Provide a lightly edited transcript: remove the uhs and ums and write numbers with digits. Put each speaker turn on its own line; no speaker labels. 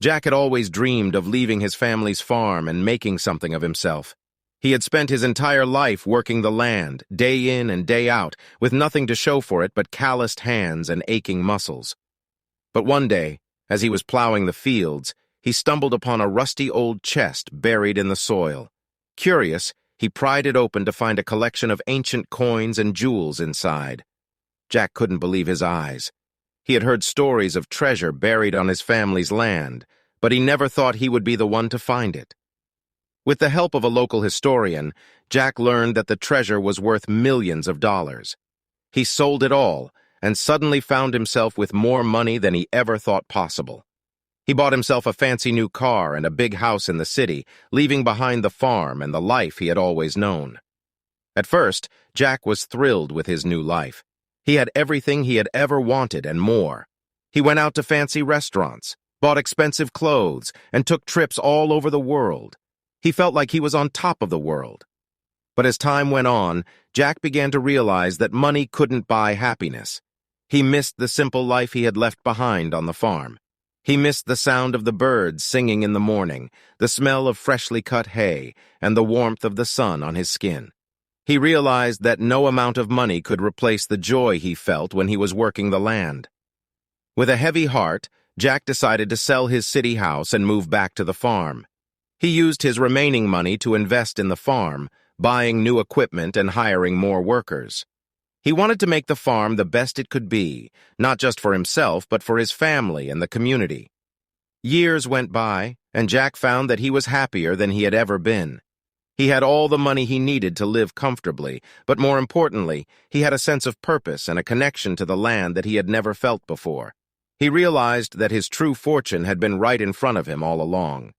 Jack had always dreamed of leaving his family's farm and making something of himself. He had spent his entire life working the land, day in and day out, with nothing to show for it but calloused hands and aching muscles. But one day, as he was plowing the fields, he stumbled upon a rusty old chest buried in the soil. Curious, he pried it open to find a collection of ancient coins and jewels inside. Jack couldn't believe his eyes. He had heard stories of treasure buried on his family's land, but he never thought he would be the one to find it. With the help of a local historian, Jack learned that the treasure was worth millions of dollars. He sold it all, and suddenly found himself with more money than he ever thought possible. He bought himself a fancy new car and a big house in the city, leaving behind the farm and the life he had always known. At first, Jack was thrilled with his new life. He had everything he had ever wanted and more. He went out to fancy restaurants, bought expensive clothes, and took trips all over the world. He felt like he was on top of the world. But as time went on, Jack began to realize that money couldn't buy happiness. He missed the simple life he had left behind on the farm. He missed the sound of the birds singing in the morning, the smell of freshly cut hay, and the warmth of the sun on his skin. He realized that no amount of money could replace the joy he felt when he was working the land. With a heavy heart, Jack decided to sell his city house and move back to the farm. He used his remaining money to invest in the farm, buying new equipment and hiring more workers. He wanted to make the farm the best it could be, not just for himself, but for his family and the community. Years went by, and Jack found that he was happier than he had ever been. He had all the money he needed to live comfortably, but more importantly, he had a sense of purpose and a connection to the land that he had never felt before. He realized that his true fortune had been right in front of him all along.